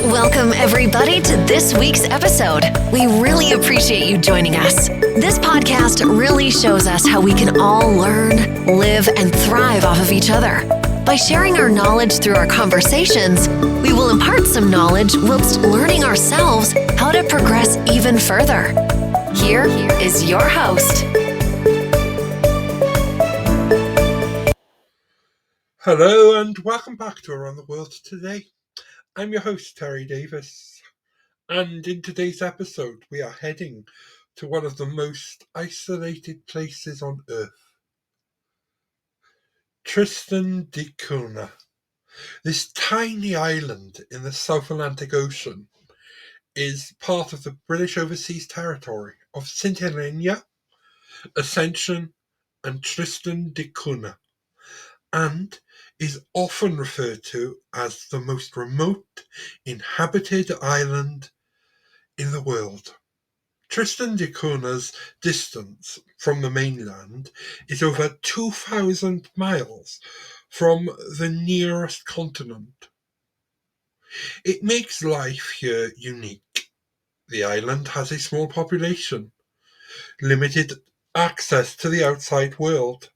Welcome, everybody, to this week's episode. We really appreciate you joining us. This podcast really shows us how we can all learn, live, and thrive off of each other. By sharing our knowledge through our conversations, we will impart some knowledge whilst learning ourselves how to progress even further. Here is your host. Hello and welcome back to Around the World Today. I'm your host, Terry Davies, and in today's episode we are heading to one of the most isolated places on Earth. Tristan da Cunha. This tiny island in the South Atlantic Ocean is part of the British Overseas Territory of St Helena, Ascension and Tristan da Cunha, and is often referred to as the most remote inhabited island in the world. Tristan da Cunha's distance from the mainland is over 2,000 miles from the nearest continent. It makes life here unique. The island has a small population, limited access to the outside world,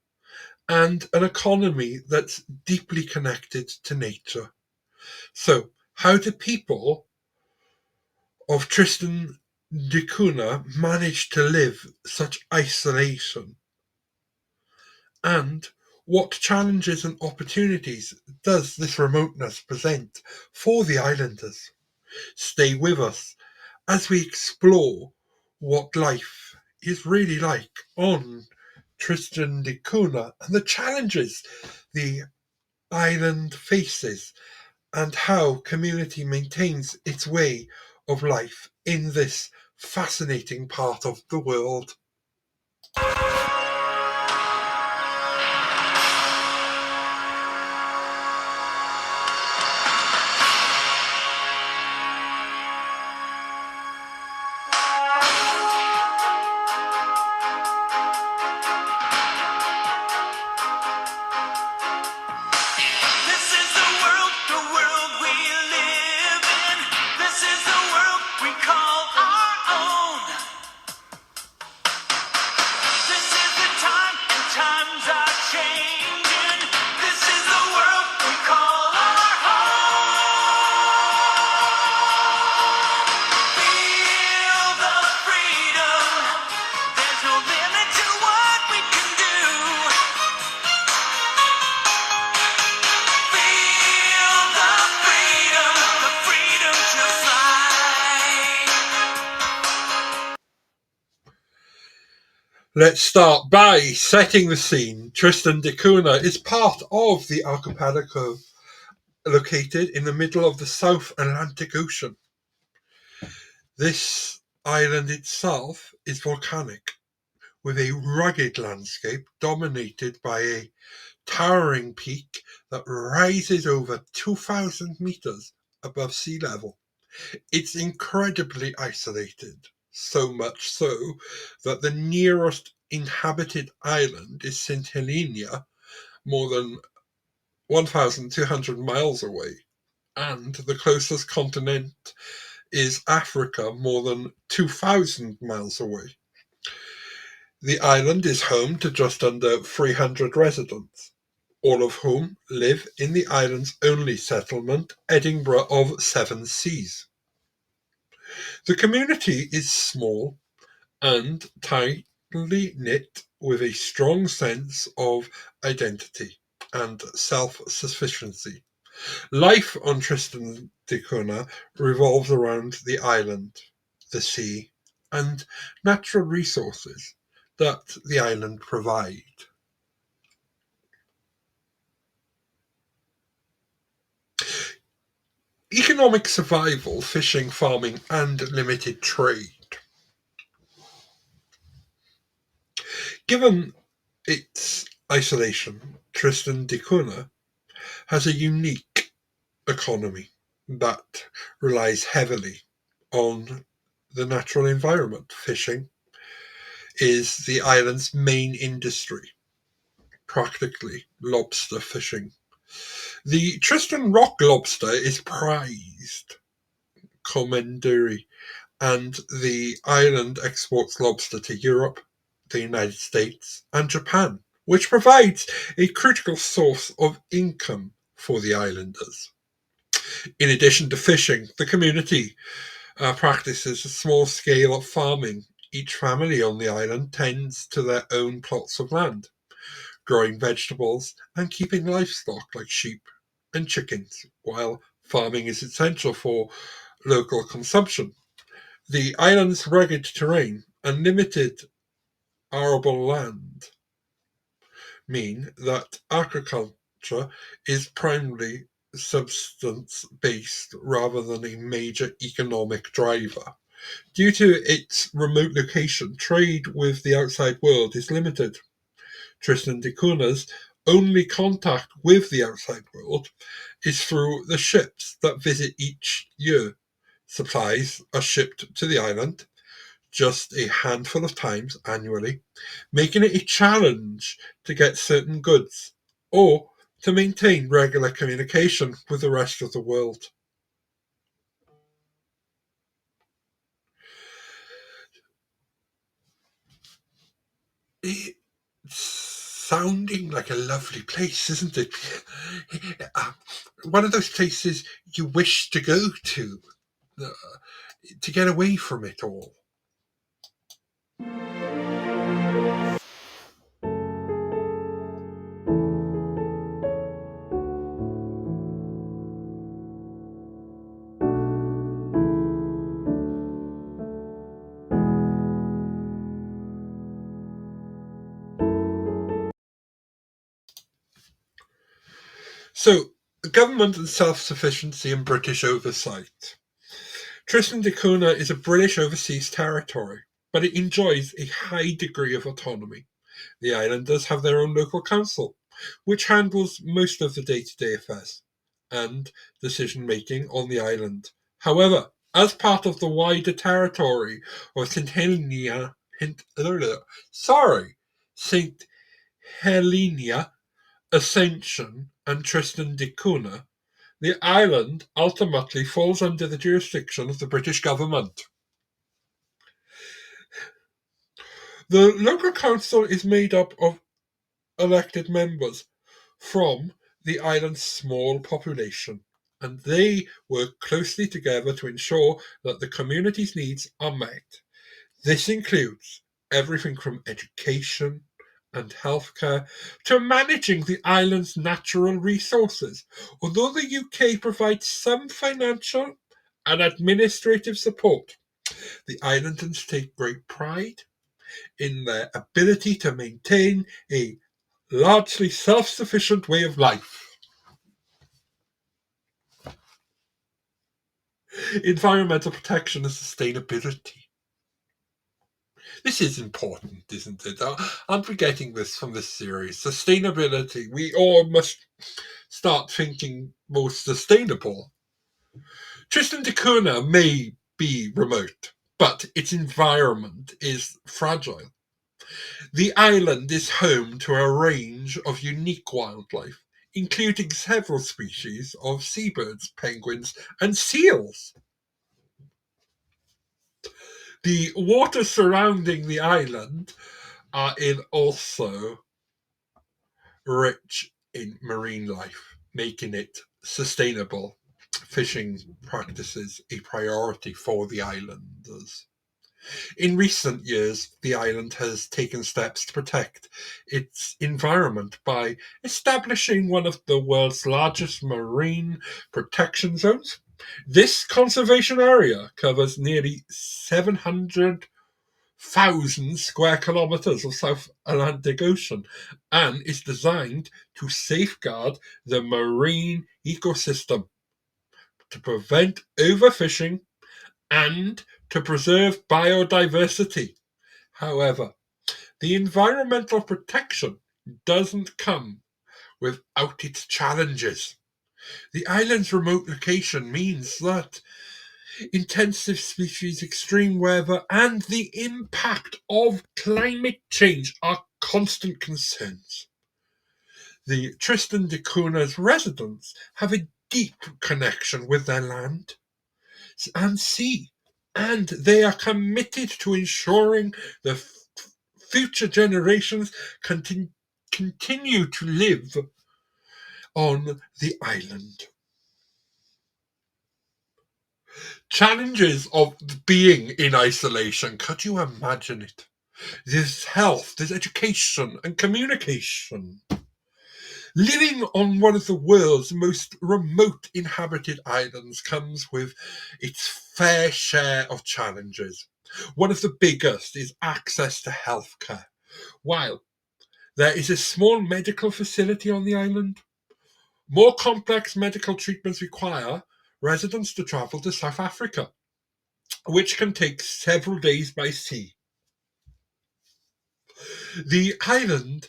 and an economy that's deeply connected to nature. So, how do people of Tristan da Cunha manage to live such isolation? And what challenges and opportunities does this remoteness present for the islanders? Stay with us as we explore what life is really like on Tristan da Cunha and the challenges the island faces and how community maintains its way of life in this fascinating part of the world. Let's start by setting the scene. Tristan da Cunha is part of the archipelago located in the middle of the South Atlantic Ocean. This island itself is volcanic, with a rugged landscape dominated by a towering peak that rises over 2,000 meters above sea level. It's incredibly isolated, so much so that the nearest inhabited island is St Helena, more than 1,200 miles away, and the closest continent is Africa, more than 2,000 miles away. The island is home to just under 300 residents, all of whom live in the island's only settlement, Edinburgh of Seven Seas. The community is small and tightly knit with a strong sense of identity and self-sufficiency. Life on Tristan da Cunha revolves around the island, the sea, and natural resources that the island provide. Economic survival, fishing, farming, and limited trade. Given its isolation, Tristan da Cunha has a unique economy that relies heavily on the natural environment. Fishing is the island's main industry, practically lobster fishing. The Tristan rock lobster is prized, commandery, and the island exports lobster to Europe, the United States, and Japan, which provides a critical source of income for the islanders. In addition to fishing, the community practices a small scale of farming. Each family on the island tends to their own plots of land, growing vegetables and keeping livestock like sheep and chickens, while farming is essential for local consumption. The island's rugged terrain and limited arable land mean that agriculture is primarily subsistence-based rather than a major economic driver. Due to its remote location, trade with the outside world is limited. Tristan da Cunha's only contact with the outside world is through the ships that visit each year. Supplies are shipped to the island just a handful of times annually, making it a challenge to get certain goods or to maintain regular communication with the rest of the world. It's sounding like a lovely place, isn't it? One of those places you wish to go uh, to get away from it all. So, government and self-sufficiency and British oversight. Tristan da Cunha is a British overseas territory, but it enjoys a high degree of autonomy. The islanders have their own local council, which handles most of the day-to-day affairs and decision-making on the island. However, as part of the wider territory of St. Helena, Ascension, and Tristan da Cunha, the island ultimately falls under the jurisdiction of the British government. The local council is made up of elected members from the island's small population, and they work closely together to ensure that the community's needs are met. This includes everything from education and healthcare to managing the island's natural resources. Although the UK provides some financial and administrative support, the islanders take great pride in their ability to maintain a largely self-sufficient way of life. Environmental protection and sustainability. This is important, isn't it? I'm forgetting this from this series. Sustainability. We all must start thinking more sustainable. Tristan da Cunha may be remote, but its environment is fragile. The island is home to a range of unique wildlife, including several species of seabirds, penguins, and seals. The waters surrounding the island are also rich in marine life, making it sustainable fishing practices a priority for the islanders. In recent years, the island has taken steps to protect its environment by establishing one of the world's largest marine protection zones. This conservation area covers nearly 700,000 square kilometers of South Atlantic Ocean and is designed to safeguard the marine ecosystem, to prevent overfishing, and to preserve biodiversity. However, the environmental protection doesn't come without its challenges. The island's remote location means that intensive species, extreme weather, and the impact of climate change are constant concerns. The Tristan da Cunha's residents have a deep connection with their land. and sea. And they are committed to ensuring the future generations continue to live on the island. Challenges of being in isolation. Could you imagine it? There's health, there's education and communication. Living on one of the world's most remote inhabited islands comes with its fair share of challenges. One of the biggest is access to healthcare. While there is a small medical facility on the island, more complex medical treatments require residents to travel to South Africa, which can take several days by sea. The island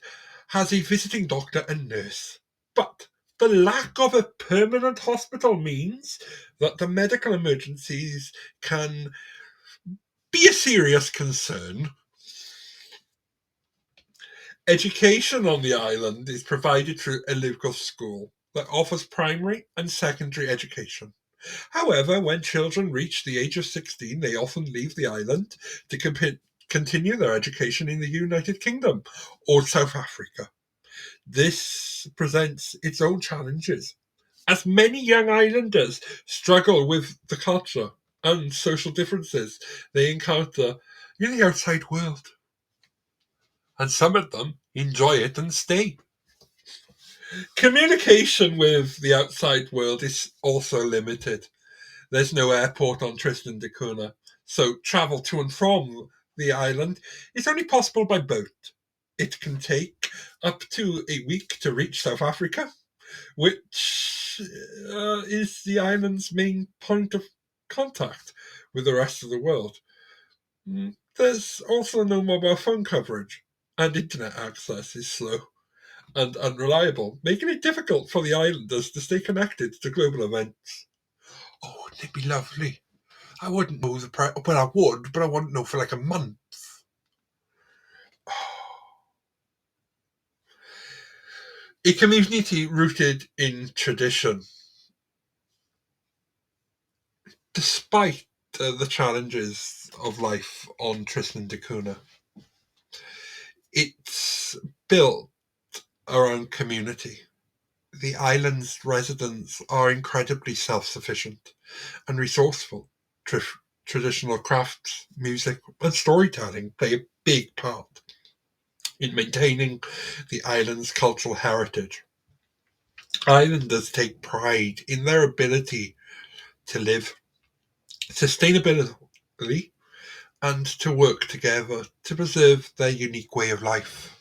has a visiting doctor and nurse, but the lack of a permanent hospital means that the medical emergencies can be a serious concern. Education on the island is provided through a local school that offers primary and secondary education. However, when children reach the age of 16, they often leave the island to continue their education in the United Kingdom or South Africa. This presents its own challenges, as many young islanders struggle with the culture and social differences they encounter in the outside world. And some of them enjoy it and stay. Communication with the outside world is also limited. There's no airport on Tristan da Cunha, so travel to and from the island is only possible by boat. It can take up to a week to reach South Africa, which is the island's main point of contact with the rest of the world. There's also no mobile phone coverage, and internet access is slow and unreliable, making it difficult for the islanders to stay connected to global events. Oh, wouldn't it be lovely? I wouldn't know well, I would, but I wouldn't know for like a month. A community rooted in tradition. Despite the challenges of life on Tristan da Cunha, it's built around community. The island's residents are incredibly self-sufficient and resourceful. Traditional crafts, music, and storytelling play a big part in maintaining the island's cultural heritage. Islanders take pride in their ability to live sustainably and to work together to preserve their unique way of life.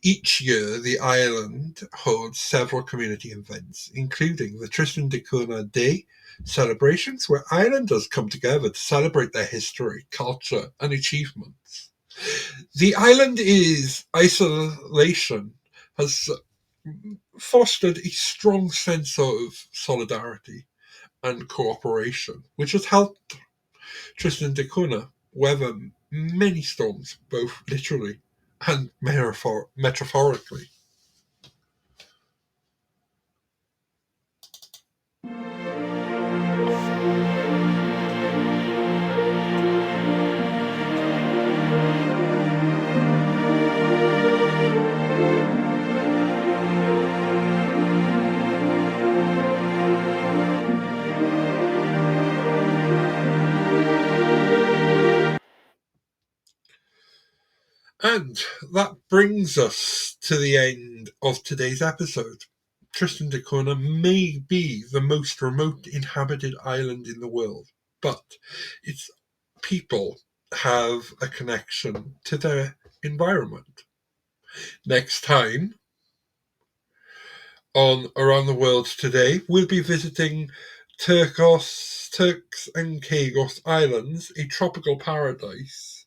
Each year, the island holds several community events, including the Tristan da Cunha Day celebrations, where islanders come together to celebrate their history, culture, and achievements. The island's isolation has fostered a strong sense of solidarity and cooperation, which has helped Tristan da Cunha weather many storms, both literally and metaphorically. And that brings us to the end of today's episode. Tristan da Cunha may be the most remote inhabited island in the world, but its people have a connection to their environment. Next time on Around the World Today, we'll be visiting Turks and Caicos Islands, a tropical paradise.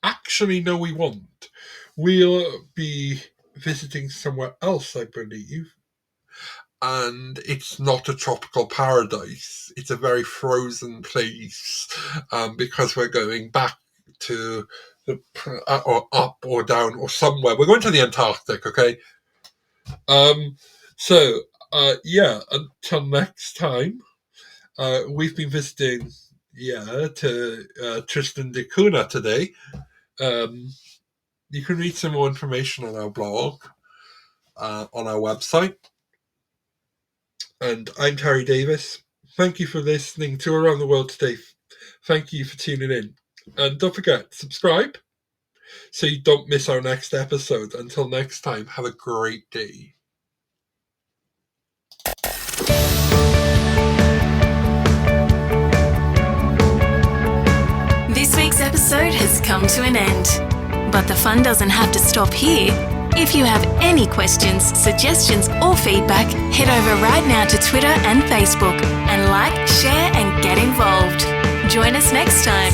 Actually, no, we won't. We'll be visiting somewhere else, I believe. And it's not a tropical paradise. It's a very frozen place because we're going back to or up or down or somewhere. We're going to the Antarctic, okay? So, yeah, until next time. We've been visiting, to Tristan da Cunha today. You can read some more information on our blog, on our website. And I'm Terry Davies. Thank you for listening to Around the World Today. Thank you for tuning in. And don't forget, subscribe so you don't miss our next episode. Until next time, have a great day. This week's episode has come to an end. But the fun doesn't have to stop here. If you have any questions, suggestions, or feedback, head over right now to Twitter and Facebook and like, share, and get involved. Join us next time.